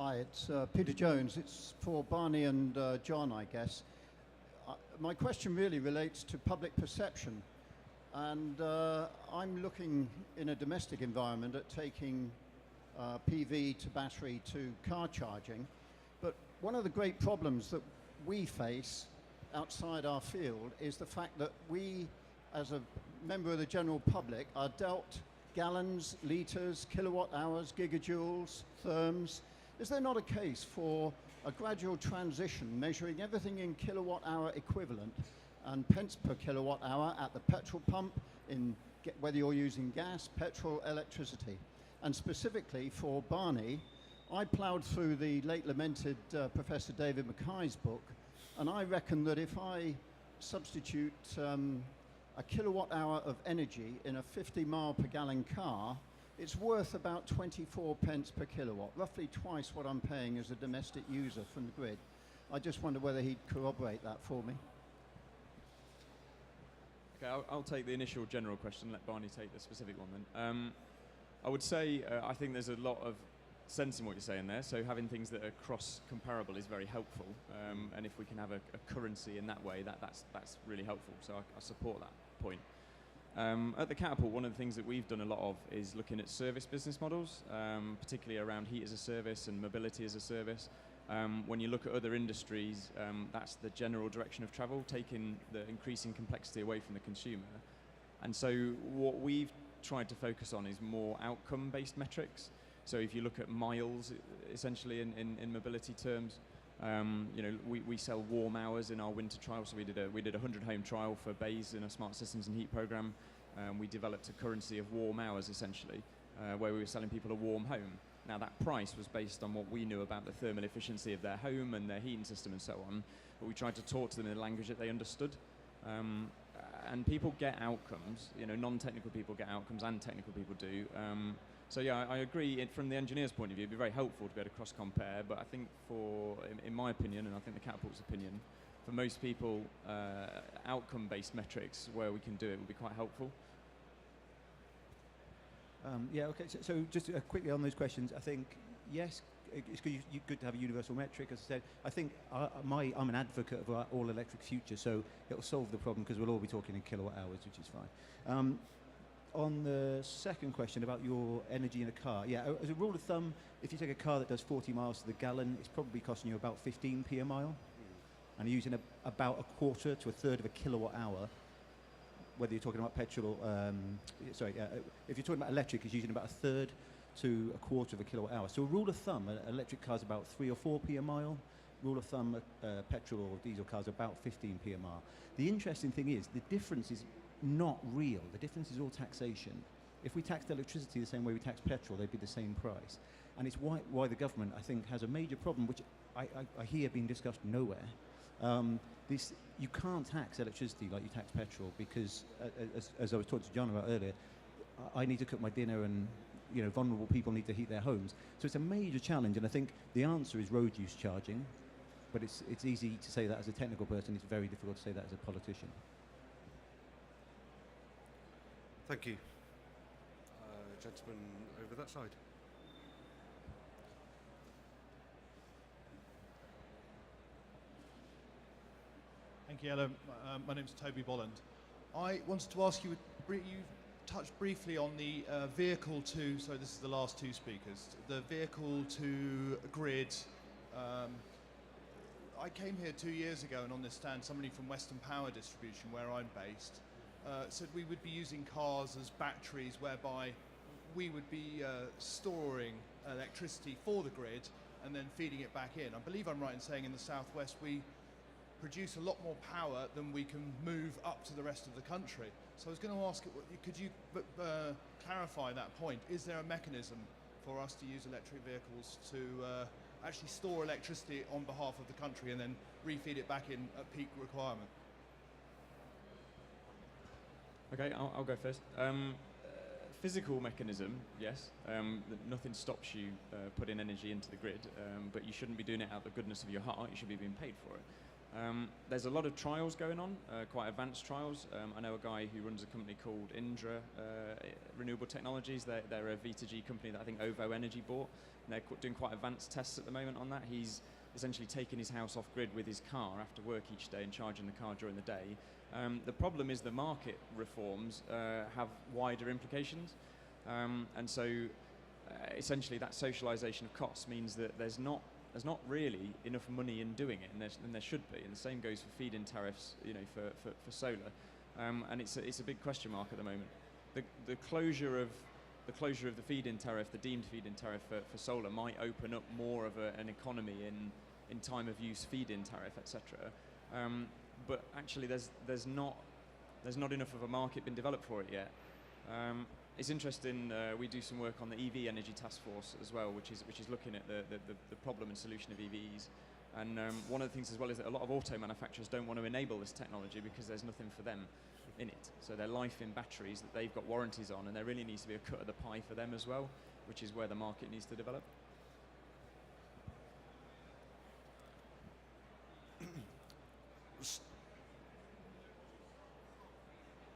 Hi, it's Peter Jones. It's for Barney and John, I guess. My question really relates to public perception. And I'm looking in a domestic environment at taking PV to battery to car charging. But one of the great problems that we face outside our field is the fact that we, as a member of the general public, are dealt gallons, litres, kilowatt hours, gigajoules, therms. Is there not a case for a gradual transition measuring everything in kilowatt hour equivalent and pence per kilowatt hour at the petrol pump, whether you're using gas, petrol, electricity? And specifically for Barney, I ploughed through the late lamented Professor David Mackay's book, and I reckon that if I substitute a kilowatt hour of energy in a 50 mile per gallon car, it's worth about 24 pence per kilowatt, roughly twice what I'm paying as a domestic user from the grid. I just wonder whether he'd corroborate that for me. Okay, I'll take the initial general question, let Barney take the specific one then. I would say I think there's a lot of sense in what you're saying there, so having things that are cross-comparable is very helpful, and if we can have a currency in that way, that's really helpful, so I support that point. At the Catapult, one of the things that we've done a lot of is looking at service business models, particularly around heat as a service and mobility as a service. When you look at other industries, that's the general direction of travel, taking the increasing complexity away from the consumer. And so what we've tried to focus on is more outcome-based metrics. So if you look at miles, essentially in mobility terms, we sell warm hours in our winter trial. So we did a 100-home trial for Bays in a smart systems and heat program. We developed a currency of warm hours essentially, where we were selling people a warm home. Now that price was based on what we knew about the thermal efficiency of their home and their heating system and so on. But we tried to talk to them in a language that they understood. And people get outcomes. Non-technical people get outcomes, and technical people do. So yeah, I agree. From the engineer's point of view, it'd be very helpful to be able to cross-compare. But I think, in my opinion, and I think the Catapult's opinion, for most people, outcome-based metrics where we can do it would be quite helpful. Yeah. Okay. So just quickly on those questions, I think yes, it's good to have a universal metric. As I said, I think I'm an advocate of our all-electric future, so it'll solve the problem because we'll all be talking in kilowatt hours, which is fine. On the second question about your energy in a car, yeah, as a rule of thumb, if you take a car that does 40 miles to the gallon, it's probably costing you about 15p a mile, and you're using about a quarter to a third of a kilowatt hour. Whether you're talking about petrol, if you're talking about electric, it's using about a third to a quarter of a kilowatt hour. So a rule of thumb, an electric car is about 3 or 4p a mile. Rule of thumb, petrol or diesel cars are about 15p a mile. The interesting thing is the difference is not real. The difference is all taxation. If we taxed electricity the same way we tax petrol, they'd be the same price. And it's why the government, I think, has a major problem, which I hear being discussed nowhere. You can't tax electricity like you tax petrol because, as I was talking to John about earlier, I need to cook my dinner and vulnerable people need to heat their homes. So it's a major challenge, and I think the answer is road use charging, but it's easy to say that as a technical person. It's very difficult to say that as a politician. Thank you. Gentleman over that side. Thank you, Ellen. My name's Toby Bolland. I wanted to ask you, you touched briefly on the vehicle to, so this is the last two speakers, the vehicle to grid. I came here 2 years ago, and on this stand, somebody from Western Power Distribution, where I'm based, said we would be using cars as batteries, whereby we would be storing electricity for the grid and then feeding it back in. I believe I'm right in saying in the southwest we produce a lot more power than we can move up to the rest of the country. So I was going to ask, could you clarify that point? Is there a mechanism for us to use electric vehicles to actually store electricity on behalf of the country and then refeed it back in at peak requirement? Okay, I'll go first. Physical mechanism, yes. Nothing stops you putting energy into the grid, but you shouldn't be doing it out of the goodness of your heart. You should be being paid for it. There's a lot of trials going on, quite advanced trials. I know a guy who runs a company called Indra Renewable Technologies. They're a V2G company that I think OVO Energy bought. And they're doing quite advanced tests at the moment on that. He's essentially taking his house off grid with his car after work each day and charging the car during the day. The problem is the market reforms have wider implications. And so essentially that socialisation of costs means that there's not really enough money in doing it, and there should be. And the same goes for feed-in tariffs, for solar. And it's a big question mark at the moment. The closure of the feed-in tariff, the deemed feed-in tariff for solar, might open up more of an economy in time of use feed-in tariff, etc. But actually, there's not enough of a market been developed for it yet. It's interesting. We do some work on the EV Energy Task Force as well, which is looking at the problem and solution of EVs. And one of the things as well is that a lot of auto manufacturers don't want to enable this technology because there's nothing for them in it. So their life in batteries that they've got warranties on, and there really needs to be a cut of the pie for them as well, which is where the market needs to develop.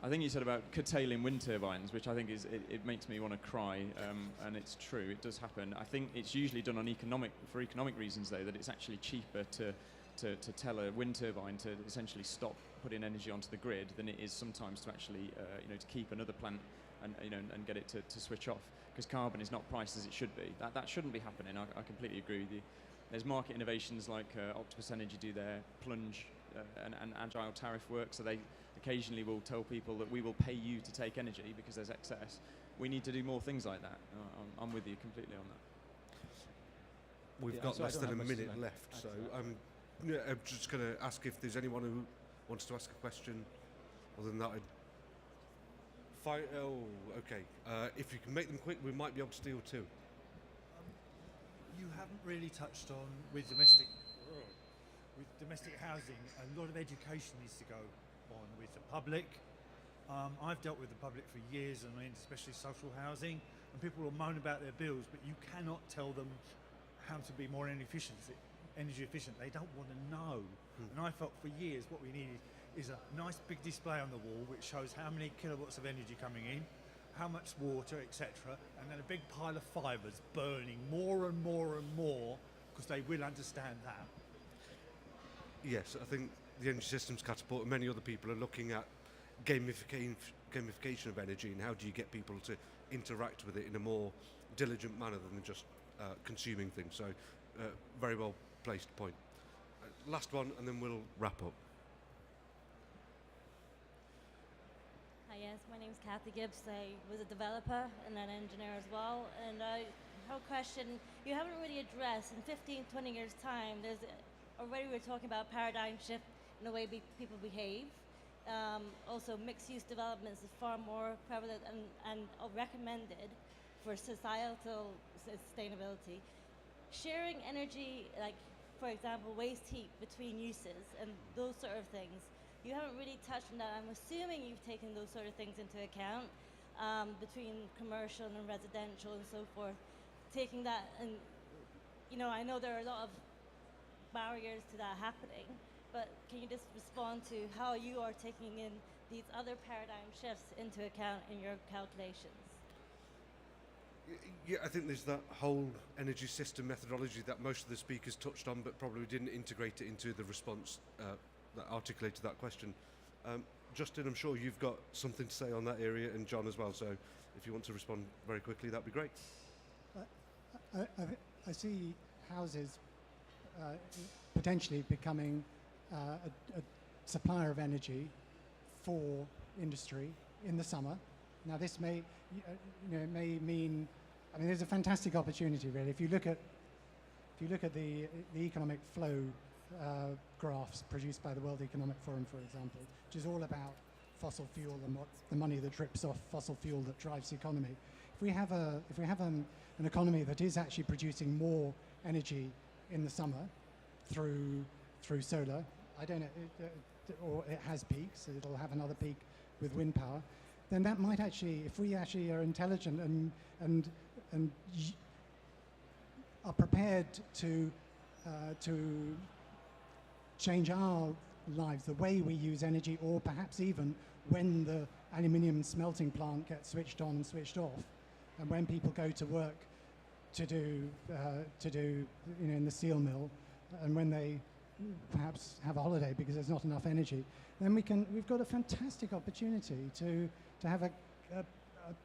I think you said about curtailing wind turbines, which I think it makes me want to cry, and it's true, it does happen. I think it's usually done on for economic reasons, though, that it's actually cheaper to tell a wind turbine to essentially stop putting energy onto the grid than it is sometimes to actually to keep another plant and get it to switch off, because carbon is not priced as it should be. That shouldn't be happening. I completely agree with you. There's market innovations like Octopus Energy do their plunge and agile tariff work, so they occasionally will tell people that we will pay you to take energy because there's excess. We need to do more things like that. I'm with you completely on that. We've got less than a minute left, so I'm just going to ask if there's anyone who wants to ask a question. Other than that, okay. If you can make them quick, we might be able to steal two. You haven't really touched on with domestic housing. A lot of education needs to go on with the public. I've dealt with the public for years, especially social housing, and people will moan about their bills, but you cannot tell them how to be more energy efficient. They don't want to know. And I felt for years what we needed is a nice big display on the wall which shows how many kilowatts of energy coming in, how much water, etc., and then a big pile of fibres burning more and more and more, because they will understand that. Yes, I think the Energy Systems Catapult and many other people are looking at gamification of energy, and how do you get people to interact with it in a more diligent manner than just consuming things. So very well placed point. Last one, and then we'll wrap up. Hi, yes, my name is Kathy Gibbs. I was a developer and an engineer as well. And I have a question you haven't really addressed. In 15, 20 years' time, already we're talking about paradigm shift in the way people behave. Also, mixed-use developments is far more prevalent and recommended for societal sustainability. Sharing energy, like, for example, waste heat between uses and those sort of things, you haven't really touched on that. I'm assuming you've taken those sort of things into account between commercial and residential and so forth. Taking that, and I know there are a lot of barriers to that happening, but can you just respond to how you are taking in these other paradigm shifts into account in your calculations? Yeah, I think there's that whole energy system methodology that most of the speakers touched on, but probably didn't integrate it into the response that articulated that question. Justin, I'm sure you've got something to say on that area, and John as well, so if you want to respond very quickly, that'd be great. I see houses potentially becoming a supplier of energy for industry in the summer. Now, this may mean, there's a fantastic opportunity really. If you look at the economic flow graphs produced by the World Economic Forum, for example, which is all about fossil fuel and what the money that drips off fossil fuel that drives the economy. If we have an economy that is actually producing more energy in the summer through solar, I don't know, or it has peaks, so it'll have another peak with wind power, then that might actually, if we actually are intelligent and are prepared to change our lives, the way we use energy, or perhaps even when the aluminium smelting plant gets switched on and switched off, and when people go to work to do in the steel mill, and when they perhaps have a holiday because there's not enough energy, then we've got a fantastic opportunity to have a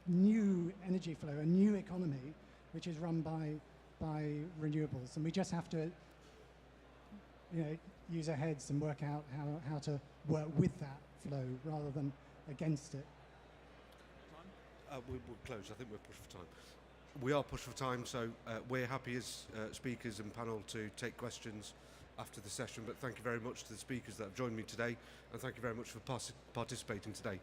new energy flow, a new economy, which is run by renewables, and we just have to use our heads and work out how to work with that flow rather than against it. We'll close. I think we're pushed for time. We are pushed for time, so we're happy as speakers and panel to take questions after the session, but thank you very much to the speakers that have joined me today, and thank you very much for participating today.